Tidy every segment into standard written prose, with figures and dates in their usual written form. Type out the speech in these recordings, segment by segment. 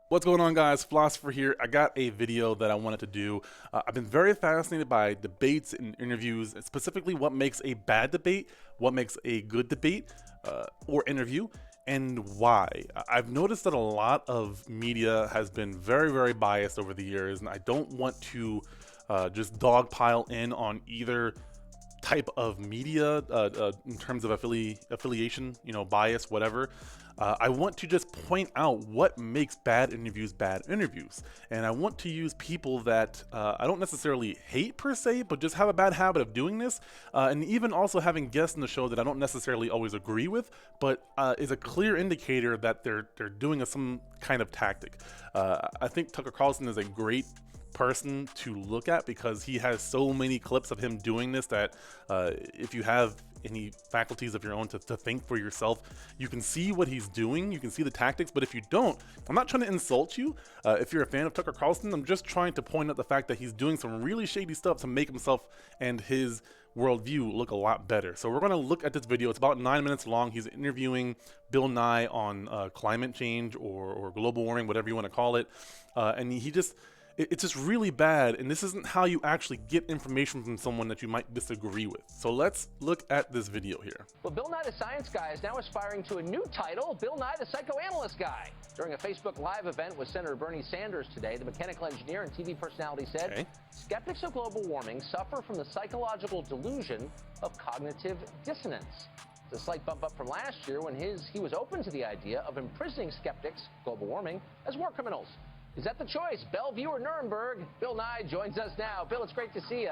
What's going on, guys? Philosopher here. I got a video that I wanted to do. I've been very fascinated by debates and interviews, and specifically what makes a bad debate, what makes a good debate or interview, and why. I've noticed that a lot of media has been very, very biased over the years, and I don't want to just dogpile in on either type of media in terms of affiliation, bias, whatever. I want to just point out what makes bad interviews. And I want to use people that I don't necessarily hate per se, but just have a bad habit of doing this. And even also having guests in the show that I don't necessarily always agree with, but is a clear indicator that they're doing some kind of tactic. I think Tucker Carlson is a great person to look at because he has so many clips of him doing this that if you have any faculties of your own to think for yourself, you can see what he's doing, you can see the tactics. But if you don't, I'm not trying to insult you. If you're a fan of Tucker Carlson, I'm just trying to point out the fact that he's doing some really shady stuff to make himself and his worldview look a lot better. So we're going to look at this video. It's about 9 minutes long. He's interviewing Bill Nye on climate change or global warming, whatever you want to call it. And it's just really bad, and this isn't how you actually get information from someone that you might disagree with. So let's look at this video here. Well, Bill Nye the Science Guy is now aspiring to a new title, Bill Nye the Psychoanalyst Guy. During a Facebook Live event with Senator Bernie Sanders today, the mechanical engineer and TV personality said, skeptics of global warming suffer from the psychological delusion of cognitive dissonance. It's a slight bump up from last year when he was open to the idea of imprisoning skeptics, global warming, as war criminals. Is that the choice? Bellevue or Nuremberg? Bill Nye joins us now. Bill, it's great to see you.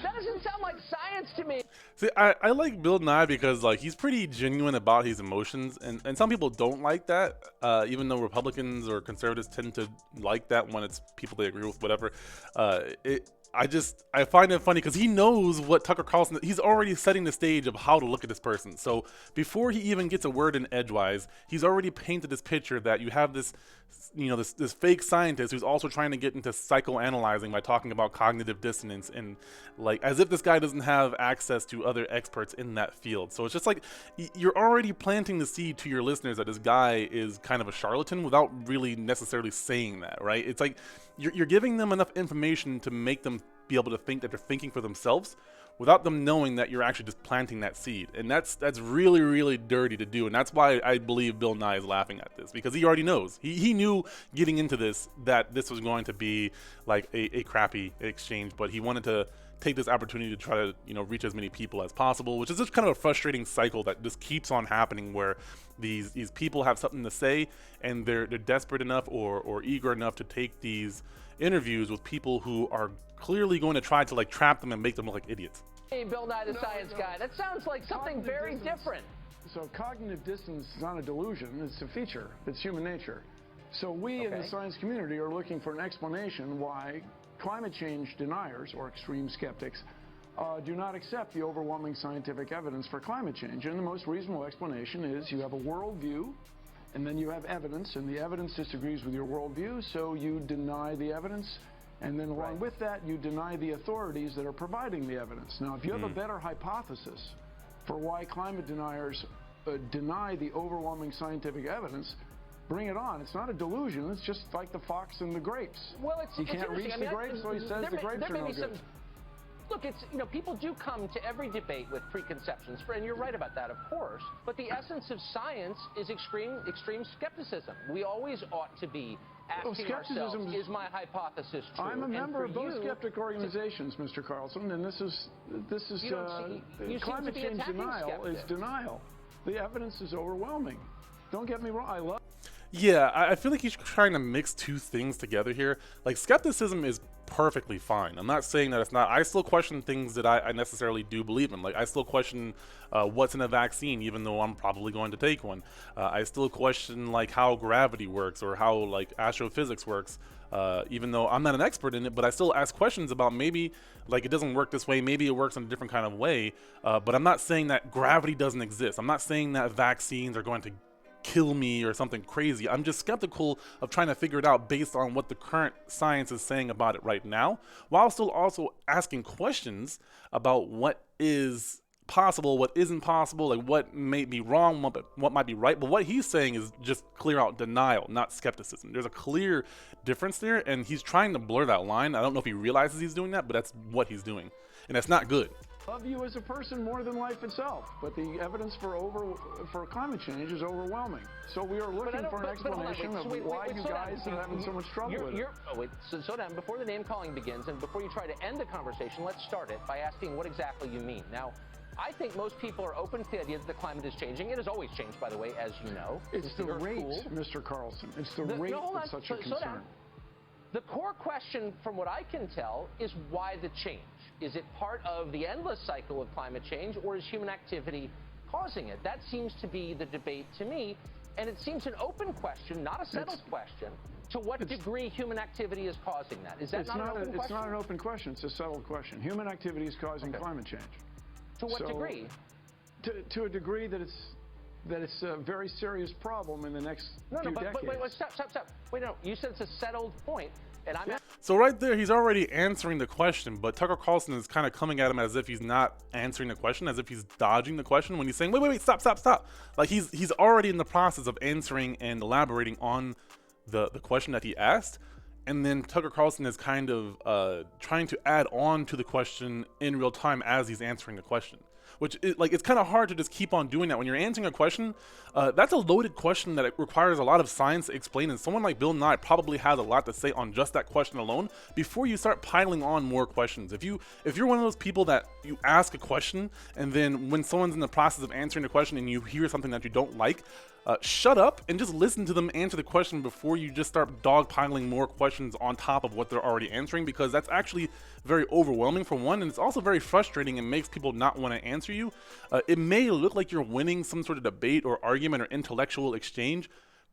That doesn't sound like science to me. See, I like Bill Nye because he's pretty genuine about his emotions, and some people don't like that, even though Republicans or conservatives tend to like that when it's people they agree with, whatever. I find it funny because he knows what Tucker Carlson, he's already setting the stage of how to look at this person. So before he even gets a word in edgewise, he's already painted this picture that you have this, this fake scientist who's also trying to get into psychoanalyzing by talking about cognitive dissonance, and as if this guy doesn't have access to other experts in that field. So it's just you're already planting the seed to your listeners that this guy is kind of a charlatan without really necessarily saying that, right? It's like you're giving them enough information to make them be able to think that they're thinking for themselves without them knowing that you're actually just planting that seed. And that's really, really dirty to do. And that's why I believe Bill Nye is laughing at this, because he already knows. He knew getting into this that this was going to be like a crappy exchange, but he wanted to take this opportunity to try to reach as many people as possible, which is just kind of a frustrating cycle that just keeps on happening, where these people have something to say and they're desperate enough or eager enough to take these interviews with people who are clearly going to try to trap them and make them look like idiots. Hey, Bill Nye the Science Guy. That sounds like something very different. So cognitive dissonance is not a delusion, it's a feature, it's human nature. So we in the science community are looking for an explanation why climate change deniers, or extreme skeptics, do not accept the overwhelming scientific evidence for climate change. And the most reasonable explanation is you have a worldview, and then you have evidence, and the evidence disagrees with your worldview, so you deny the evidence, and then along with that, you deny the authorities that are providing the evidence. Now, if you have a better hypothesis for why climate deniers deny the overwhelming scientific evidence, bring it on. It's not a delusion. It's just like the fox and the grapes. Well, he can't reach the grapes, so he says the grapes are no good. Look, people do come to every debate with preconceptions, and you're right about that, of course. But the essence of science is extreme skepticism. We always ought to be asking ourselves, is my hypothesis true? I'm a member of both skeptic organizations, Mr. Carlson, and this is climate change denial is denial. The evidence is overwhelming. Don't get me wrong. I love. Yeah, I feel like he's trying to mix two things together here. Skepticism is perfectly fine. I'm not saying that it's not. I still question things that I necessarily do believe in. I still question what's in a vaccine, even though I'm probably going to take one. I still question how gravity works or how astrophysics works, even though I'm not an expert in it. But I still ask questions about maybe it doesn't work this way. Maybe it works in a different kind of way. But I'm not saying that gravity doesn't exist. I'm not saying that vaccines are going to kill me or something crazy. I'm just skeptical of trying to figure it out based on what the current science is saying about it right now, while still also asking questions about what is possible, what isn't possible, like what may be wrong, what might be right. But what he's saying is just clear out denial, not skepticism. There's a clear difference there, and he's trying to blur that line. I don't know if he realizes he's doing that, but that's what he's doing, and that's not good. Love you as a person more than life itself, but the evidence for climate change is overwhelming. So we are looking for an explanation of why you guys are having so much trouble with it. So down, before the name calling begins, and before you try to end the conversation, let's start it by asking what exactly you mean. Now, I think most people are open to the idea that the climate is changing. It has always changed, by the way, as you know. It's the rate, Mr. Carlson. It's the rate that's such a concern. The core question, from what I can tell, is why the change? Is it part of the endless cycle of climate change, or is human activity causing it? That seems to be the debate to me, and it seems an open question, not a settled question, to what degree human activity is causing that. Is that not an open question? It's not an open question. It's a settled question. Human activity is causing climate change. To what degree? To a degree that it's a very serious problem in the next few decades. Wait, stop. Wait, no, you said it's a settled point, and I'm... So right there, he's already answering the question, but Tucker Carlson is kind of coming at him as if he's not answering the question, as if he's dodging the question when he's saying, wait, stop. Like he's already in the process of answering and elaborating on the question that he asked. And then Tucker Carlson is kind of trying to add on to the question in real time as he's answering the question. Which is, it's kind of hard to just keep on doing that when you're answering a question. That's a loaded question that it requires a lot of science to explain, and someone like Bill Nye probably has a lot to say on just that question alone before you start piling on more questions. If you're one of those people that you ask a question and then when someone's in the process of answering the question and you hear something that you don't like, shut up and just listen to them answer the question before you just start dogpiling more questions on top of what they're already answering, because that's actually very overwhelming for one, and it's also very frustrating and makes people not want to answer you. It may look like you're winning some sort of debate or argument or intellectual exchange,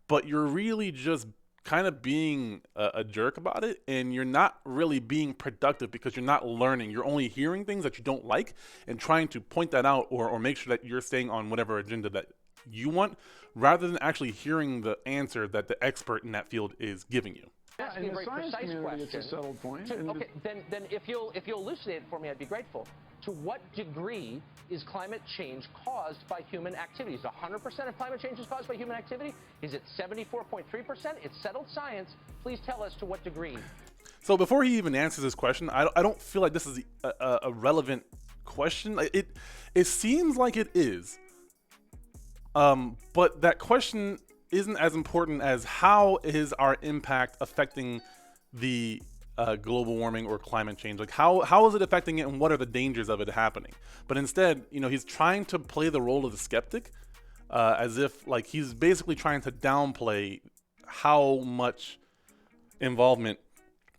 but you're really just kind of being a jerk about it, and you're not really being productive because you're not learning. You're only hearing things that you don't like and trying to point that out or make sure that you're staying on whatever agenda that you want, rather than actually hearing the answer that the expert in that field is giving you. Asking a very precise question. It's a settled point. Okay, then if you'll elucidate it for me, I'd be grateful. To what degree is climate change caused by human activities? 100% of climate change is caused by human activity? Is it 74.3%? It's settled science. Please tell us to what degree. So before he even answers this question, I don't feel like this is a relevant question. It seems like it is. But that question isn't as important as how is our impact affecting the global warming or climate change. Like how is it affecting it, and what are the dangers of it happening? But instead, he's trying to play the role of the skeptic, as if like he's basically trying to downplay how much involvement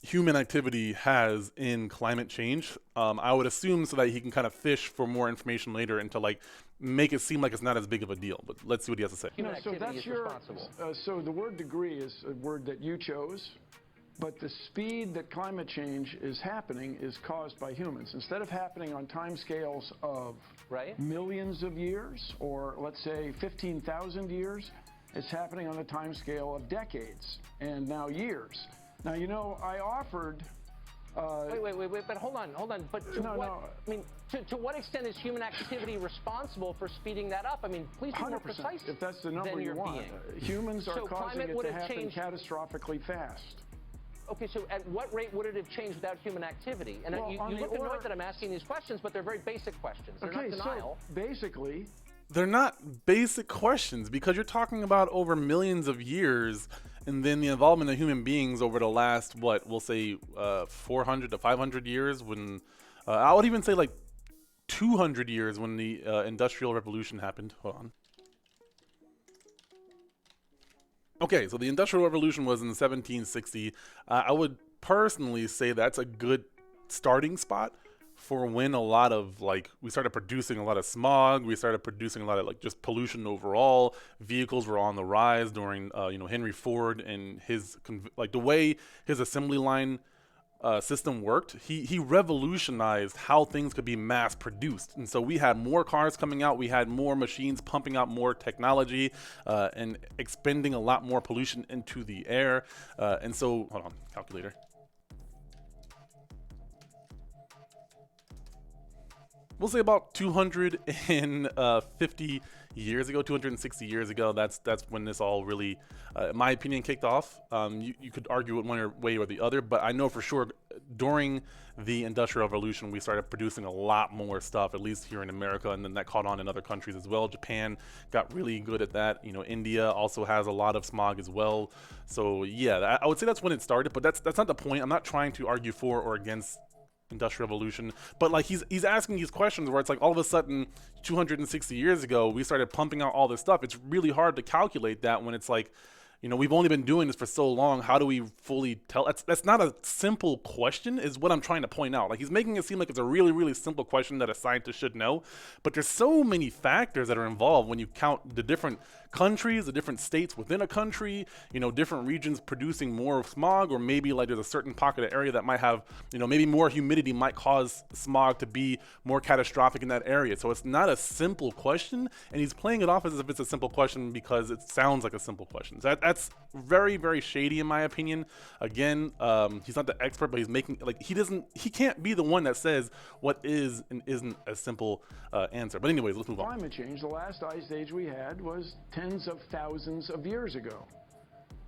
human activity has in climate change. I would assume so that he can kind of fish for more information later and to like make it seem like it's not as big of a deal. But let's see what he has to say. So that's responsible. So the word degree is a word that you chose, but the speed that climate change is happening is caused by humans. Instead of happening on timescales of millions of years, or let's say 15,000 years, it's happening on a timescale of decades and now years. Now, I offered... Wait, but hold on. But to what extent is human activity responsible for speeding that up? I mean, please be more precise. If that's the number you want. Humans are causing it to happen catastrophically fast. Okay, so at what rate would it have changed without human activity? And you look annoyed that I'm asking these questions, but they're very basic questions. They're not denial. So basically... They're not basic questions because you're talking about over millions of years, and then the involvement of human beings over the last, we'll say 400 to 500 years, when I would even say like 200 years when the Industrial Revolution happened. Hold on. Okay, so the Industrial Revolution was in 1760. I would personally say that's a good starting spot for when a lot of we started producing a lot of smog, we started producing a lot of just pollution overall. Vehicles were on the rise during Henry Ford and his the way his assembly line system worked. He revolutionized how things could be mass produced, and so we had more cars coming out, we had more machines pumping out more technology and expending a lot more pollution into the air. And so hold on, calculator. we'll say about 250 years ago, 260 years ago. That's when this all really, in my opinion, kicked off. You could argue it one way or the other, but I know for sure during the Industrial Revolution, we started producing a lot more stuff, at least here in America, and then that caught on in other countries as well. Japan got really good at that. You know, India also has a lot of smog as well. So yeah, I would say that's when it started, but that's not the point. I'm not trying to argue for or against Industrial Revolution, but like he's asking these questions where it's like all of a sudden 260 years ago we started pumping out all this stuff. It's really hard to calculate that when it's like, you know, we've only been doing this for so long. How do we fully tell? That's not a simple question, is what I'm trying to point out. Like, he's making it seem like it's a really, really simple question that a scientist should know. But there's so many factors that are involved when you count the different countries, the different states within a country, you know, different regions producing more smog, or maybe like there's a certain pocket of area that might have, you know, maybe more humidity might cause smog to be more catastrophic in that area. So it's not a simple question, and he's playing it off as if it's a simple question because it sounds like a simple question. So that's very, very shady in my opinion. Again, he's not the expert, but he's making, like, he can't be the one that says what is and isn't a simple answer. But anyways, let's move on. Climate change, the last ice age we had was tens of thousands of years ago.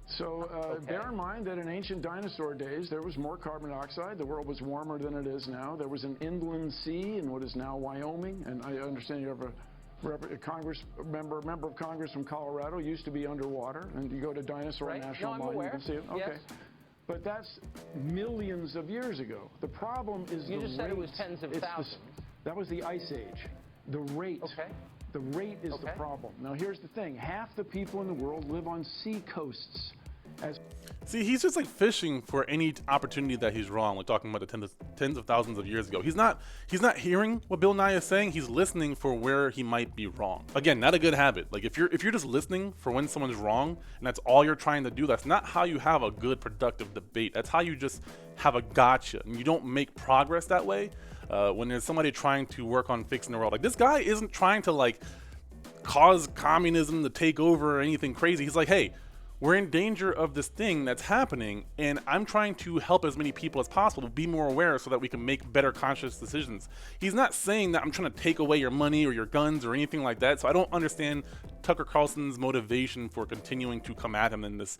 So bear in mind that in ancient dinosaur days, there was more carbon dioxide. The world was warmer than it is now. There was an inland sea in what is now Wyoming. And I understand you have a member of Congress from Colorado, used to be underwater. And you go to Dinosaur National Monument, you can see it. Okay. Yes. But that's millions of years ago. The problem is you just said it was tens of thousands. That was the ice age. The rate. Okay. The rate is the problem. Now, here's the thing. Half the people in the world live on sea coasts. See, he's just like fishing for any opportunity that he's wrong. We're talking about the tens of thousands of years ago. He's not hearing what Bill Nye is saying. He's listening for where he might be wrong. Again, not a good habit. Like, if you're just listening for when someone's wrong and that's all you're trying to do, that's not how you have a good, productive debate. That's how you just have a gotcha. And you don't make progress that way. When there's somebody trying to work on fixing the world, like, this guy isn't trying to like cause communism to take over or anything crazy. He's like, hey, we're in danger of this thing that's happening, and I'm trying to help as many people as possible be more aware so that we can make better conscious decisions. He's not saying that I'm trying to take away your money or your guns or anything like that. So I don't understand Tucker Carlson's motivation for continuing to come at him in this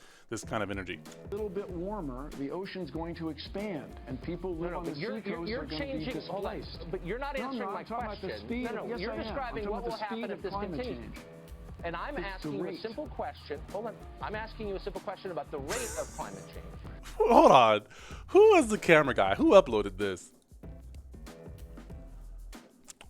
kind of energy. A little bit warmer, the ocean's going to expand, and people live on the sea coast are going to be displaced. But you're not answering my question. Yes, you're describing what will happen if this continues. And I'm asking you a simple question. Hold on. I'm asking you a simple question about the rate of climate change. Hold on. Who is the camera guy? Who uploaded this?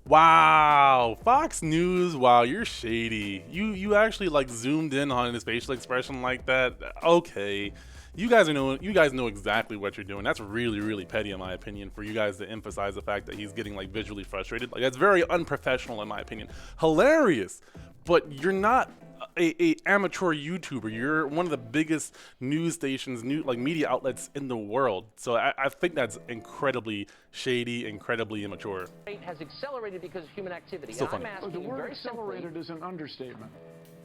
Wow. Fox News. Wow, you're shady. You actually like zoomed in on his facial expression like that. Okay. You guys know exactly what you're doing. That's really, really petty in my opinion, for you guys to emphasize the fact that he's getting like visually frustrated. Like, that's very unprofessional in my opinion. Hilarious, but you're not a amateur YouTuber. You're one of the biggest news stations, media outlets in the world. So I think that's incredibly shady, incredibly immature. It has accelerated because of human activity. So funny. I'm asking the you word very accelerated simply, is an understatement.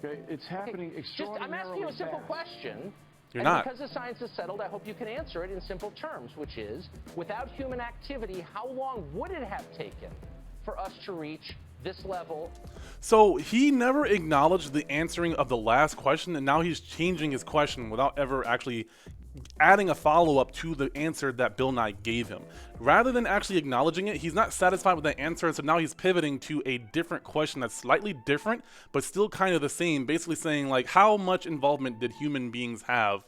Okay, it's happening extraordinarily I'm asking you a simple fast. question. You're and not. Because the science is settled, I hope you can answer it in simple terms, which is, without human activity, how long would it have taken for us to reach this level? So he never acknowledged the answering of the last question, and now he's changing his question without ever actually adding a follow-up to the answer that Bill Nye gave him. Rather than actually acknowledging it, he's not satisfied with that answer, so now he's pivoting to a different question that's slightly different, but still kind of the same, basically saying, like, how much involvement did human beings have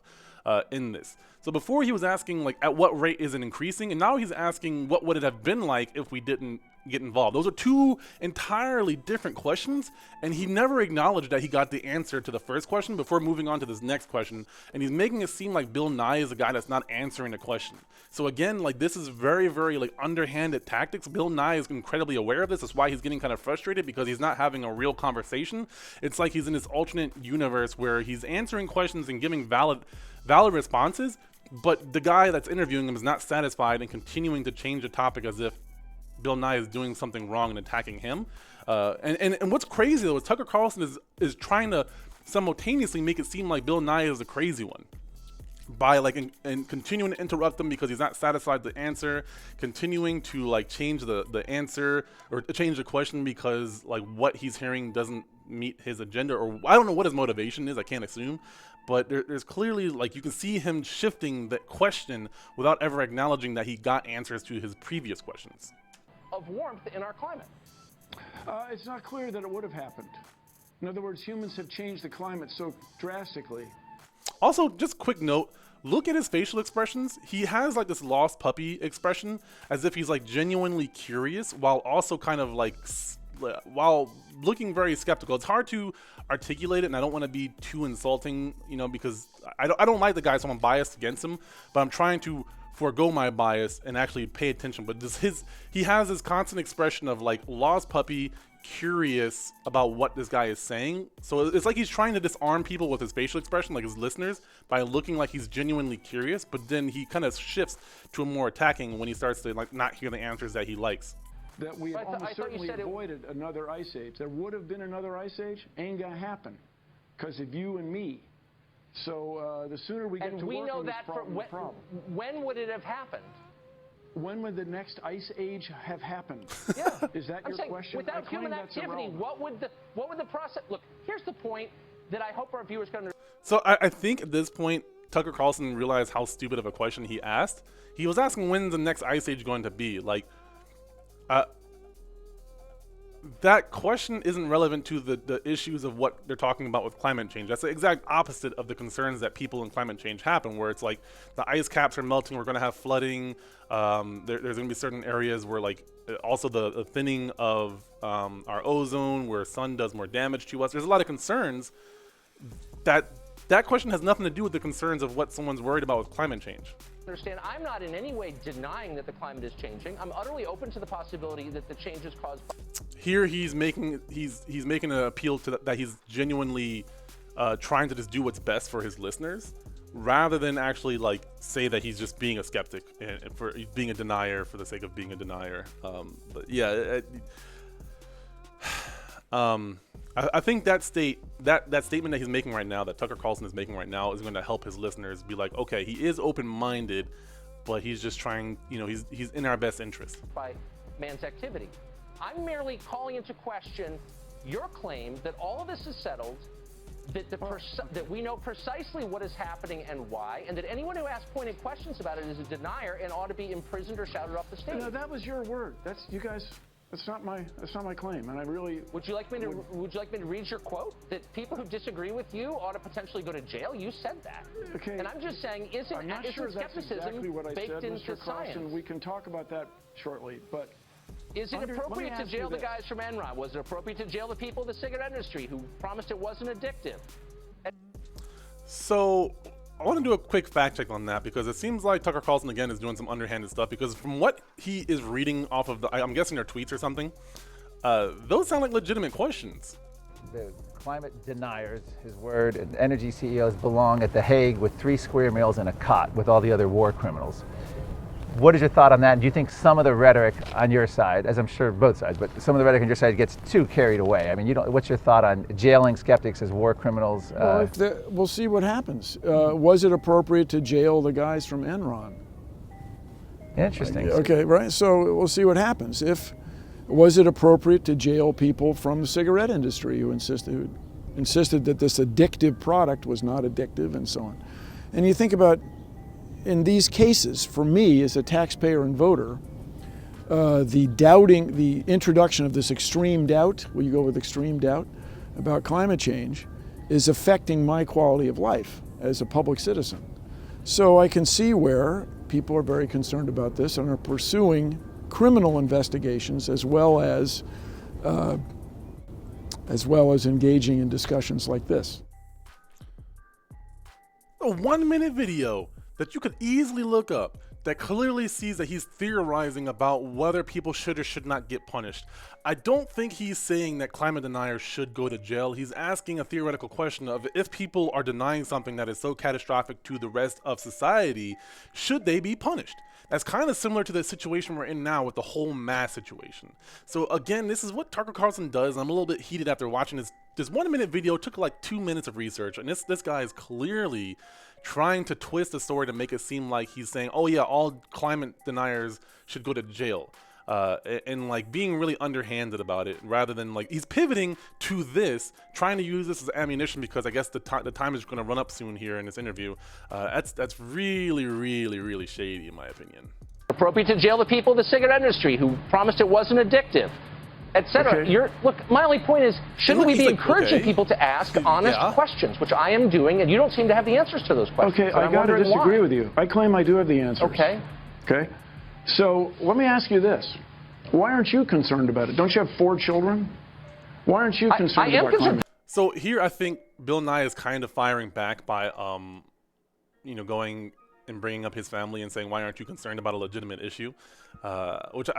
in this? So before he was asking, like, at what rate is it increasing, and now he's asking what would it have been like if we didn't get involved. Those are two entirely different questions, and he never acknowledged that he got the answer to the first question before moving on to this next question, and he's making it seem like Bill Nye is a guy that's not answering the question. So again, like, this is very, very like underhanded tactics. Bill Nye is incredibly aware of this. That's why he's getting kind of frustrated, because he's not having a real conversation. It's like he's in this alternate universe where he's answering questions and giving valid responses, but the guy that's interviewing him is not satisfied and continuing to change the topic as if Bill Nye is doing something wrong and attacking him. And what's crazy though is Tucker Carlson is trying to simultaneously make it seem like Bill Nye is the crazy one. by like and continuing to interrupt him because he's not satisfied with the answer, continuing to like change the answer or change the question because like what he's hearing doesn't meet his agenda, or I don't know what his motivation is. I can't assume, but there's clearly like you can see him shifting that question without ever acknowledging that he got answers to his previous questions. Of warmth in our climate. It's not clear that it would have happened. In other words, humans have changed the climate so drastically. Also, just quick note, look at his facial expressions. He has like this lost puppy expression as if he's like genuinely curious while also kind of like while looking very skeptical. It's hard to articulate it, and I don't want to be too insulting, you know, because I don't like the guy, so I'm biased against him, but I'm trying to forego my bias and actually pay attention. But he has this constant expression of like lost puppy, curious about what this guy is saying. So it's like he's trying to disarm people with his facial expression, like his listeners, by looking like he's genuinely curious, but then he kind of shifts to a more attacking when he starts to like not hear the answers that he likes. That we almost certainly avoided another ice age. There would have been another ice age. Ain't gonna happen because of you and me. So the sooner we get to work on this problem, the problem. When would it have happened? When would the next ice age have happened? Yeah. Is that your question? Without human activity, what would the process look? Here's the point that I hope our viewers can understand. So I think at this point, Tucker Carlson realized how stupid of a question he asked. He was asking when's the next ice age going to be. Like, that question isn't relevant to the issues of what they're talking about with climate change. That's the exact opposite of the concerns that people in climate change happen, where it's like the ice caps are melting, we're going to have flooding, there's going to be certain areas where like also the thinning of our ozone, where sun does more damage to us. There's a lot of concerns that question has nothing to do with the concerns of what someone's worried about with climate change. Understand, I'm not in any way denying that the climate is changing. I'm utterly open to the possibility that the change is caused by... Here he's making an appeal to that he's genuinely trying to just do what's best for his listeners, rather than actually like say that he's just being a skeptic and for being a denier for the sake of being a denier. But yeah, I think that statement that he's making right now, that Tucker Carlson is making right now, is going to help his listeners be like, okay, he is open-minded, but he's just trying, you know, he's in our best interest. By man's activity. I'm merely calling into question your claim that all of this is settled, that we know precisely what is happening and why, and that anyone who asks pointed questions about it is a denier and ought to be imprisoned or shouted off the stage. No, that was your word. That's you guys. That's not my claim, and I really would you like me to read your quote that people who disagree with you ought to potentially go to jail? You said that. Okay. And I'm just saying, I'm not sure that's exactly what I baked said, into Mr. Carlson. science? We can talk about that shortly, but is it appropriate to jail the guys from Enron? Was it appropriate to jail the people in the cigarette industry who promised it wasn't addictive? So I want to do a quick fact check on that, because it seems like Tucker Carlson again is doing some underhanded stuff, because from what he is reading off of I'm guessing their tweets or something, those sound like legitimate questions. The climate deniers, his word, and energy CEOs belong at The Hague with 3 square meals and a cot with all the other war criminals. What is your thought on that? And do you think some of the rhetoric on your side, as I'm sure both sides, but some of the rhetoric on your side gets too carried away? I mean, what's your thought on jailing skeptics as war criminals? Well, we'll see what happens. Was it appropriate to jail the guys from Enron? Interesting. Okay, right. So we'll see what happens. Was it appropriate to jail people from the cigarette industry who insisted that this addictive product was not addictive and so on? And you think about, in these cases, for me as a taxpayer and voter, the introduction of this extreme doubt, will you go with extreme doubt, about climate change is affecting my quality of life as a public citizen. So I can see where people are very concerned about this and are pursuing criminal investigations as well as engaging in discussions like this. A 1-minute video that you could easily look up that clearly sees that he's theorizing about whether people should or should not get punished. I don't think he's saying that climate deniers should go to jail. He's asking a theoretical question of, if people are denying something that is so catastrophic to the rest of society, should they be punished? That's kind of similar to the situation we're in now with the whole mask situation. So again, this is what Tucker Carlson does. I'm a little bit heated after watching this 1 minute video. It took like 2 minutes of research, and this guy is clearly trying to twist the story to make it seem like he's saying, oh yeah, all climate deniers should go to jail. And like being really underhanded about it, rather than like he's pivoting to this, trying to use this as ammunition because I guess the time is going to run up soon here in this interview. That's really, really, really shady in my opinion. Appropriate to jail the people of the cigarette industry who promised it wasn't addictive, etc. Okay. Look, my only point is, shouldn't we be encouraging people to ask honest questions, which I am doing, and you don't seem to have the answers to those questions. Okay, I got to disagree with you. I claim I do have the answers. Okay. Okay. So let me ask you this. Why aren't you concerned about it? Don't you have 4 children? Why aren't you concerned about climate? So here I think Bill Nye is kind of firing back by, going and bringing up his family and saying, why aren't you concerned about a legitimate issue? Which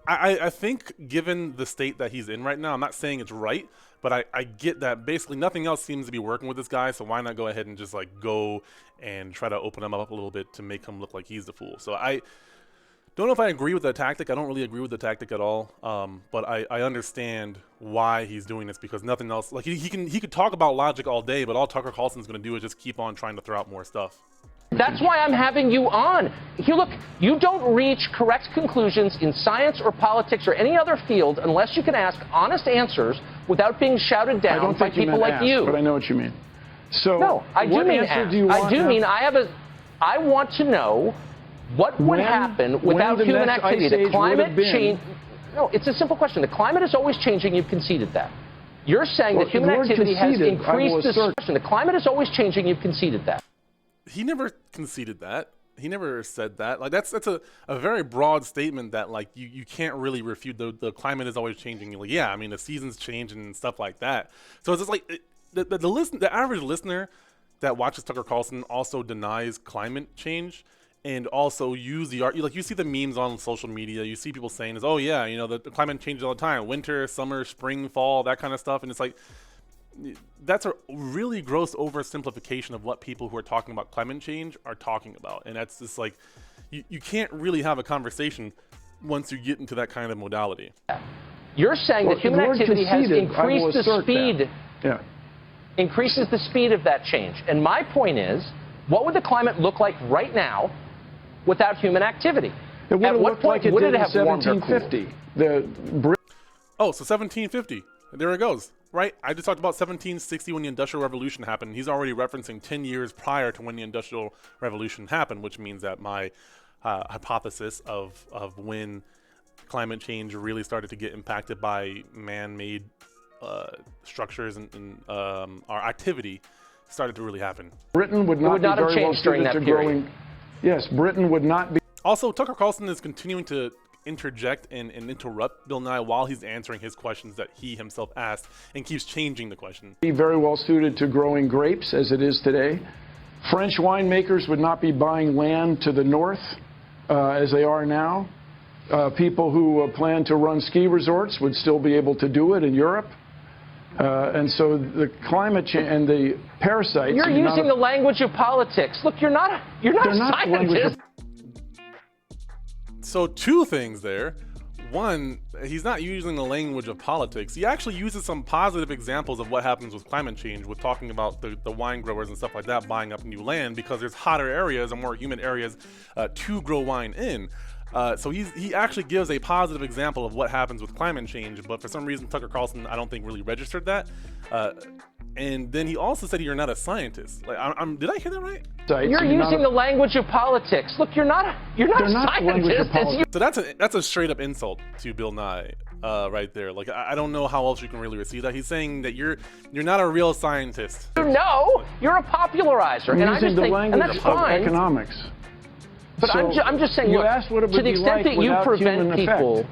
I think, given the state that he's in right now, I'm not saying it's right, but I get that basically nothing else seems to be working with this guy, so why not go ahead and just like go and try to open him up a little bit to make him look like he's the fool. So I don't know if I agree with the tactic. I don't really agree with the tactic at all, but I understand why he's doing this, because nothing else, like he could talk about logic all day, but all Tucker Carlson's going to do is just keep on trying to throw out more stuff. That's why I'm having you on. Here, look, you don't reach correct conclusions in science or politics or any other field unless you can ask honest answers without being shouted down by people like you. But I know what you mean. So no, I do mean ask. I want to know what would happen without human activity. The climate change. No, it's a simple question. The climate is always changing. You've conceded that. You're saying that human activity has increased the question. The climate is always changing. You've conceded that. He never conceded that. He never said that. Like that's a very broad statement that like you can't really refute. The climate is always changing. Like, yeah, I mean the seasons change and stuff like that. So it's just like the average listener that watches Tucker Carlson also denies climate change, and also use the art. Like you see the memes on social media. You see people saying is, oh yeah, the climate changes all the time. Winter, summer, spring, fall, that kind of stuff. And it's like, that's a really gross oversimplification of what people who are talking about climate change are talking about. And that's just like, you can't really have a conversation once you get into that kind of modality. You're saying that human activity has increased the speed. Yeah. Increases the speed of that change. And my point is, what would the climate look like right now without human activity? At what point would it have warmed or cooled? Oh, so 1750. There it goes. Right? I just talked about 1760 when the Industrial Revolution happened. He's already referencing 10 years prior to when the Industrial Revolution happened, which means that my hypothesis of when climate change really started to get impacted by man-made structures and our activity started to really happen. Britain would not have changed during that period. Yes, Britain would not be. Also, Tucker Carlson is continuing to interject and interrupt Bill Nye while he's answering his questions that he himself asked, and keeps changing the question. Be very well suited to growing grapes as it is today. French winemakers would not be buying land to the north as they are now. People who plan to run ski resorts would still be able to do it in Europe. And so the climate change and the parasites. You're using the language of politics. Look, you're not a scientist. So 2 things there. One, he's not using the language of politics. He actually uses some positive examples of what happens with climate change, with talking about the wine growers and stuff like that buying up new land because there's hotter areas and more humid areas to grow wine in. So he actually gives a positive example of what happens with climate change, but for some reason Tucker Carlson I don't think really registered that. And then he also said you're not a scientist. Like, did I hear that right? You're using the language of politics. Look, you're not a scientist. So that's a straight up insult to Bill Nye right there. Like I don't know how else you can really receive that. He's saying that you're not a real scientist. No, you're a popularizer, and I just think, and that's fine. Economics. But so I'm just saying, look, to the extent that you prevent people.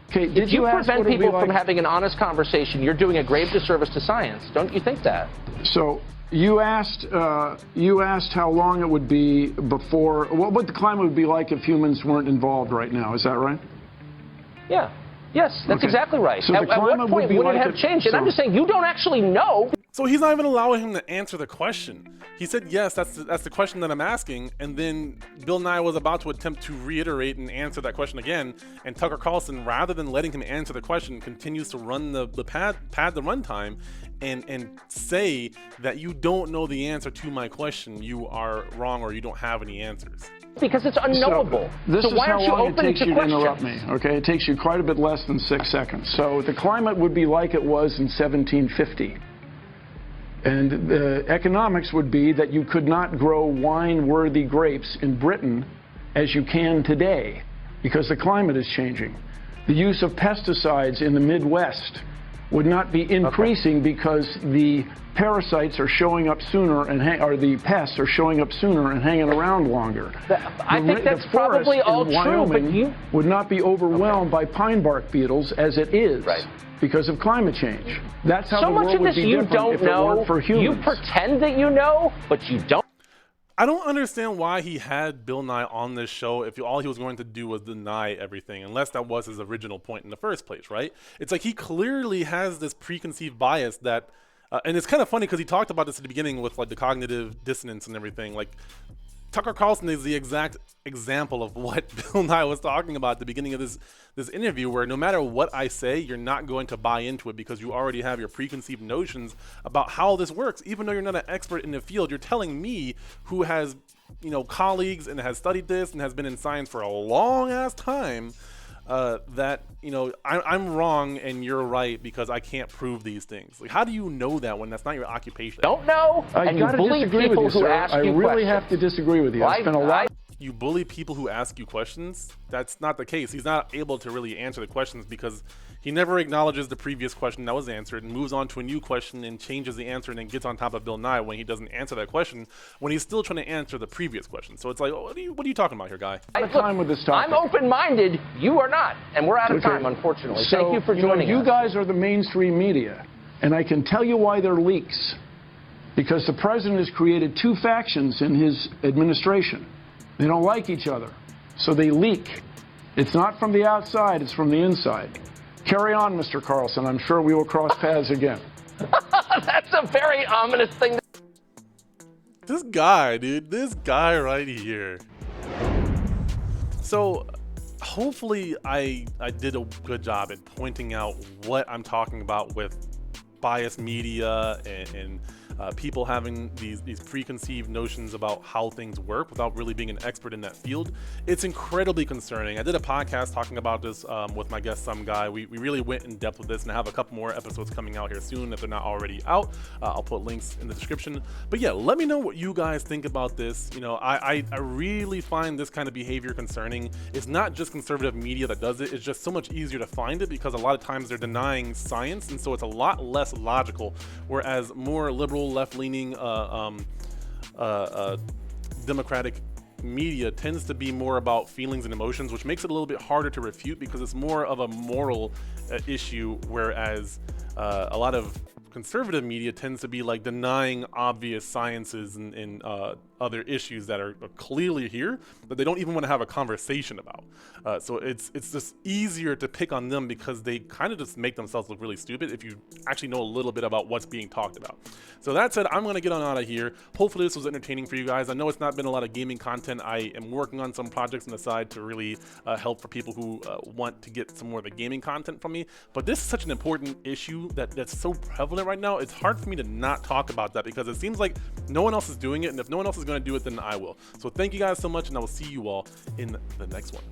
Okay, if you prevent people from having an honest conversation, you're doing a grave disservice to science. Don't you think that? So you asked how long it would be before, what the climate would be like if humans weren't involved right now. Is that right? Yeah. Yes, that's exactly right. So at what point would it have changed? And I'm just saying, you don't actually know. So he's not even allowing him to answer the question. He said, yes, that's the question that I'm asking. And then Bill Nye was about to attempt to reiterate and answer that question again. And Tucker Carlson, rather than letting him answer the question, continues to run the pad the runtime and say that you don't know the answer to my question. You are wrong, or you don't have any answers. Because it's unknowable. So why aren't you open it takes to you questions? to interrupt me, okay? It takes you quite a bit less than 6 seconds. So the climate would be like it was in 1750. And the economics would be that you could not grow wine-worthy grapes in Britain as you can today because the climate is changing. The use of pesticides in the Midwest would not be increasing because the parasites are showing up sooner or the pests are showing up sooner and hanging around longer. I think that's probably all true, but you would not be overwhelmed by pine bark beetles as it is. Right. Because of climate change. That's how so the much world of would this be you different don't if it know. weren't for humans. You pretend that you know, but you don't. I don't understand why he had Bill Nye on this show if all he was going to do was deny everything, unless that was his original point in the first place, right? It's like he clearly has this preconceived bias that, and it's kind of funny because he talked about this at the beginning with like the cognitive dissonance and everything. Like Tucker Carlson is the exact example of what Bill Nye was talking about at the beginning of this interview, where no matter what I say, you're not going to buy into it because you already have your preconceived notions about how this works. Even though you're not an expert in the field, you're telling me, who has, colleagues and has studied this and has been in science for a long ass time, that I'm wrong and you're right because I can't prove these things. Like, how do you know that when that's not your occupation? Don't know, and you bully people who ask you questions. I really have to disagree with you. Well, I spent a lot. You bully people who ask you questions? That's not the case. He's not able to really answer the questions because he never acknowledges the previous question that was answered and moves on to a new question and changes the answer and then gets on top of Bill Nye when he doesn't answer that question, when he's still trying to answer the previous question. So it's like, what are you talking about here, guy? Time with this topic. I'm open-minded. You are not, and we're out of time, unfortunately. So, thank you for joining us. You guys are the mainstream media, and I can tell you why they're leaks. Because the president has created two factions in his administration. They don't like each other, so they leak. It's not from the outside, it's from the inside. Carry on, Mr. Carlson. I'm sure we will cross paths again. That's a very ominous thing. This guy, dude, this guy right here. So hopefully I did a good job at pointing out what I'm talking about with biased media and people having these preconceived notions about how things work without really being an expert in that field. It's incredibly concerning. I did a podcast talking about this with my guest, some guy. We really went in depth with this, and I have a couple more episodes coming out here soon if they're not already out. I'll put links in the description. But yeah, let me know what you guys think about this. I really find this kind of behavior concerning. It's not just conservative media that does it. It's just so much easier to find it because a lot of times they're denying science, and so it's a lot less logical, whereas more liberal, left-leaning democratic media tends to be more about feelings and emotions, which makes it a little bit harder to refute because it's more of a moral issue, whereas a lot of conservative media tends to be like denying obvious sciences and other issues that are clearly here that they don't even want to have a conversation about. So it's just easier to pick on them because they kind of just make themselves look really stupid if you actually know a little bit about what's being talked about. So that said, I'm going to get on out of here. Hopefully this was entertaining for you guys. I know it's not been a lot of gaming content. I am working on some projects on the side to really help for people who want to get some more of the gaming content from me. But this is such an important issue that's so prevalent right now. It's hard for me to not talk about that because it seems like no one else is doing it, and if no one else is going to do it, then I will. So thank you guys so much, and I will see you all in the next one.